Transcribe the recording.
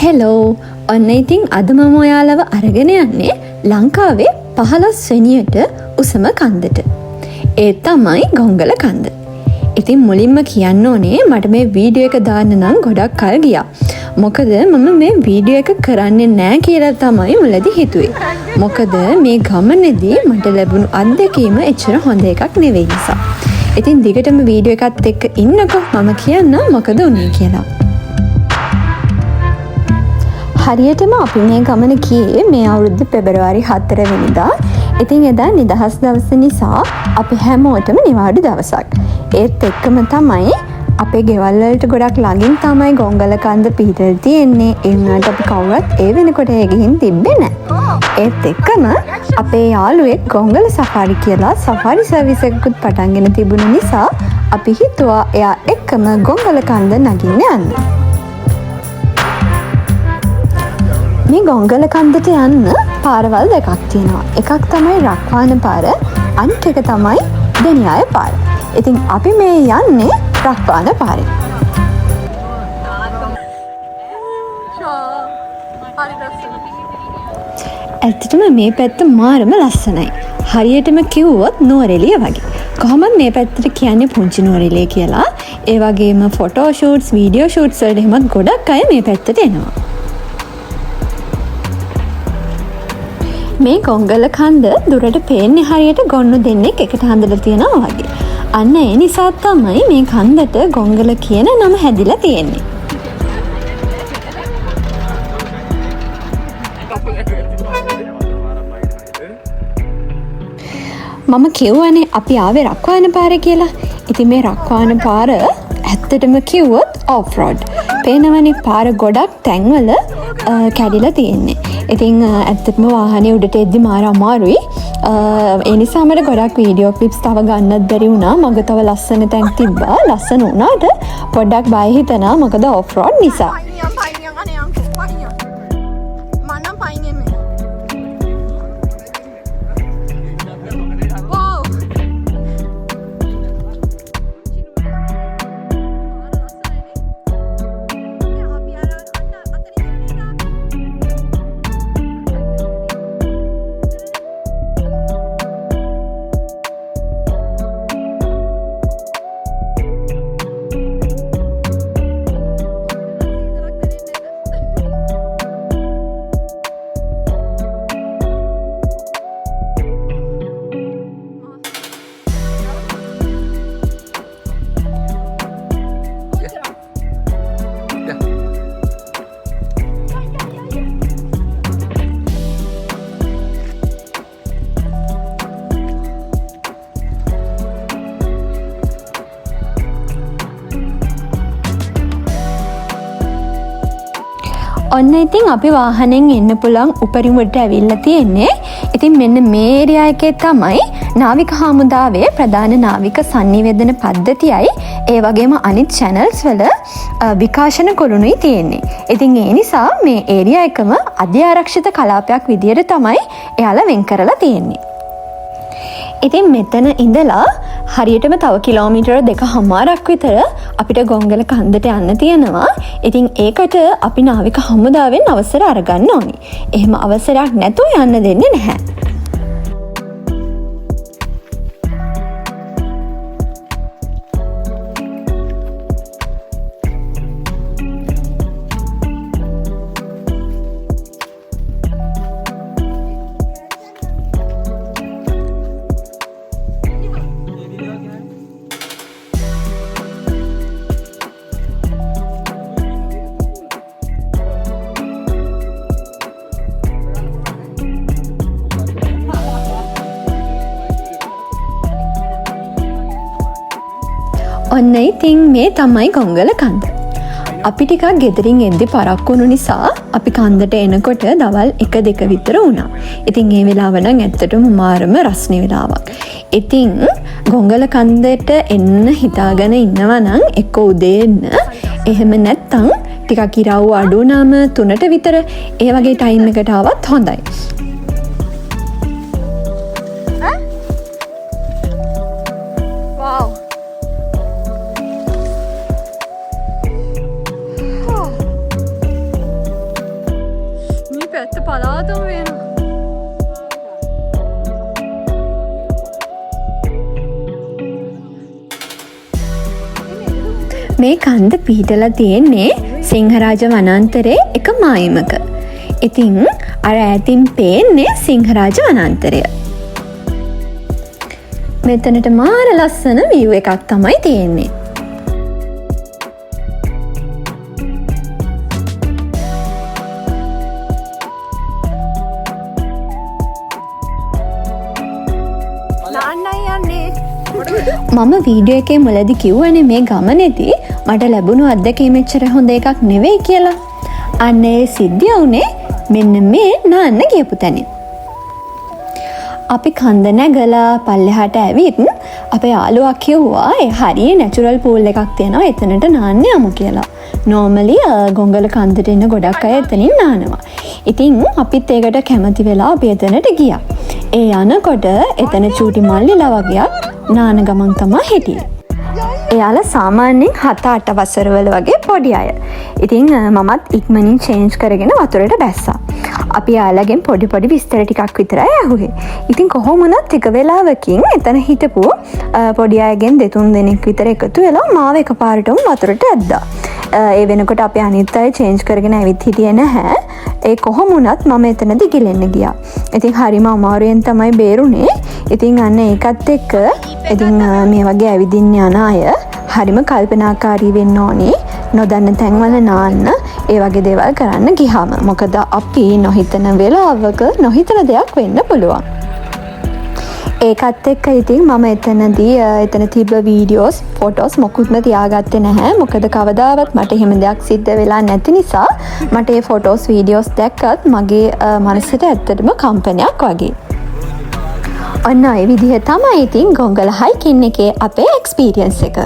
Hello ඔන්න ඉතින් අද මම ඔයාලව අරගෙන යන්නේ ලංකාවේ 15 වෙනියට උසම කන්දට. ඒ තමයි ගොංගල කන්ද. ඉතින් මුලින්ම කියන්න ඕනේ මට මේ වීඩියෝ එක දාන්න නම් ගොඩක් කල් ගියා. මොකද මම මේ වීඩියෝ එක කරන්නේ නැහැ කියලා තමයි මුලදී හිතුවේ. මොකද මේ ගමනේදී මට ලැබුණු අත්දැකීම එච්චර හොඳ එකක් නෙවෙයි නිසා. ඉතින් දිගටම වීඩියෝ එකත් එක්ක ඉන්නකෝ මම කියන්නම් මොකද උනේ කියලා. හරියටම අපි මේ ගමන ගියේ මේ අවුරුද්ද පෙබරවාරි 4 වෙනිදා. ඉතින් එදා නිදහස් දවස නිසා අපි හැමෝටම නිවාඩු දවසක්. ඒත් එක්කම තමයි අපේ ගෙවල් වලට ගොඩක් ළඟින් තමයි ගොංගල කන්ද පිහිටලා තියෙන්නේ. ඒ වුණාට අපි කවුරුත් ඒ වෙනකොට ඒ ගිහින් තිබ්බේ නැහැ. ඒත් එක්කම අපේ යාළුවෙක් ගොංගල සෆාරි කියලා සෆාරි සර්විස් එකකුත් පටන්ගෙන තිබුණ නිසා අපි හිතුවා එයා එක්කම ගොංගල කන්ද නගින්න යන්න. මේ ගොංගල කන්දට යන්න පාරවල් දෙකක් තියෙනවා. එකක් තමයි රක්වාන පාර, අනිත් එක තමයි දෙනියාය පාර. ඉතින් අපි මේ යන්නේ රක්වාන පාරේ. ඇත්තටම මේ පැත්ත මාරම ලස්සනයි. හරියටම කිව්වොත් නුවරඑළිය වගේ. කොහොමද මේ පැත්තට කියන්නේ පුංචි නුවරඑළිය කියලා. ඒ වගේම ෆොටෝ ෂූට්ස්, වීඩියෝ ෂූට්ස් වලට එහෙමත් ගොඩක් අය මේ පැත්තට එනවා. මේ ගොංගල කන්ද දුරට පේන්නේ හරියට ගොන්නු දෙන්නෙක් එකට හඳලා තියෙනවා වගේ. අන්න ඒ නිසා තමයි මේ කන්දට ගොංගල කියන නම හැදිලා තියෙන්නේ. මම කියවනේ අපි ආවේ රක්වාන පාර කියලා. ඉතින් මේ රක්වාන පාර ඇත්තටම කිව්වොත් ඔෆ් රෝඩ්. පේනවනේ පාර ගොඩක් තැන්වල කැඩිලා තියෙන්නේ. ඉතින් ඇත්තටම වාහනේ උඩට එද්දි මාර අමාරුයි. ඒ නිසා මට ගොඩක් වීඩියෝ ක්ලිප්ස් තව ගන්නත් බැරි වුණා. මග තව ලස්සන තැන් තිබ්බා. ලස්සන වුණාට පොඩ්ඩක් බය හිතෙනවා. මොකද ඔෆ් රෝඩ් නිසා. ඔන්න ඉතින් අපි වාහනෙන් එන්න පුළුවන් උපරිමට ඇවිල්ලා තියෙන්නේ. ඉතින් මෙන්න මේ ඒරියා එකේ තමයි නාවික හමුදාවේ ප්‍රධාන නාවික sannivedana පද්ධතියයි ඒ වගේම අනිත් channels වල විකාශන කුළුණුයි තියෙන්නේ. ඉතින් ඒ නිසා මේ ඒරියා එකම අධ්‍යාරක්ෂිත කලාපයක් විදියට තමයි එයාලා වෙන් කරලා තියෙන්නේ. ඉතින් මෙතන ඉඳලා හරියටම තව කිලෝමීටර 2.5ක් විතර අපිට ගොංගල කන්දට යන්න තියෙනවා. ඉතින් ඒකට අපි නාවික හමුදාවෙන් අවසර අරගන්න ඕනි. එහෙම අවසරයක් නැතුව යන්න දෙන්නේ නැහැ. ඔන්න ඉතින් මේ තමයි ගොංගල කන්ද. අපි ටිකක් ගෙදරින් එද්දි පරක්කු වුණු නිසා අපි කන්දට එනකොට දවල් 1-2 විතර වුණා. ඉතින් ඒ වෙලාව නම් ඇත්තටම මාරම රස්නේ වෙලාවක්. ඉතින් ගොංගල කන්දට එන්න හිතාගෙන ඉන්නවා නම් එක්ක උදේ එන්න. එහෙම නැත්තම් ටිකක් ඉරව් අඩු වුණාම 3ට විතර ඒ වගේ ටයිම් එකට ආවත් හොඳයි. මේ කන්ද පිහිටලා තියෙන්නේ සිංහරාජ වනාන්තරයේ එක මායිමක. ඉතින් අර ඈතින් පේන්නේ සිංහරාජ වනාන්තරය. මෙතනට මාර ලස්සන view එකක් තමයි තියෙන්නේ. මම වීඩියෝ එකේ මුලදි කිව්වනේ මේ ගමනේදී මට ලැබුණු අත්දැකීම එච්චර හොඳ එකක් නෙවෙයි කියලා. අන්න ඒ සිද්ධිය වුණේ මෙන්න මේ නාන්න ගියපු තැනින්. අපි කන්ද නැගලා පල්ලෙහාට ඇවිත් අපේ යාළුවා කිව්වා ඒ හරිය නැචරල් පූල් එකක් තියෙනවා එතනට නාන්න යමු කියලා. නෝමලි ගොංගල කන්දට එන්න ගොඩක් අය එතනින් නානවා. ඉතින් අපිත් ඒකට කැමති වෙලා අපි එතනට ගියා. ඒ යනකොට එතන චූටි මල්ලිලා වගේක් නාන ගමන් තමා හිටියේ. එයාලා සාමාන්‍යයෙන් 7-8 වසරවල වගේ පොඩි අය. ඉතින් මමත් ඉක්මනින් චේන්ජ් කරගෙන වතුරට බැස්සා. අපි යාළුවගෙන් පොඩි විස්තර ටිකක් විතරයි අහුවේ. ඉතින් කොහොම වුණත් ටික වෙලාවකින් එතන හිටපු පොඩි අයගෙන් 2-3 දෙනෙක් විතර එකතු වෙලා මාව එකපාරටම වතුරට ඇද්දා. ඒ වෙනකොට අපි අනිත් අය චේන්ජ් කරගෙන ඇවිත් හිටියේ නැහැ. ඒ කොහොම වුණත් මම එතනදි ගිලෙන්න ගියා. ඉතින් හරිම අමාරුවෙන් තමයි බේරුනේ. ඉතින් අන්න ඒකත් එක්ක ඉතින් මේ වගේ ඇවිදින්න යන අය හරිම කල්පනාකාරී වෙන්න ඕනේ. නොදන්න තැන්වල නාන්න ඒ වගේ දේවල් කරන්න ගියාම. මොකද අපි නොහිතන වෙලාවක නොහිතන දෙයක් වෙන්න පුළුවන්. ඒකත් එක්ක ඉතින් මම එතන තිබ්බ වීඩියෝස් ෆොටෝස් මොකුත්ම තියාගත්තේ නැහැ. මොකද කවදාවත් මට එහෙම දෙයක් සිද්ධ වෙලා නැති නිසා මට ඒ ෆොටෝස් වීඩියෝස් දැක්කත් මගේ මනසට ඇත්තටම කම්පනයක් වගේ. ඔන්න ඒ විදිහ තමයි ඉතින් ගොංගල හයිකින් එකේ අපේ එක්ස්පීරියන්ස් එක.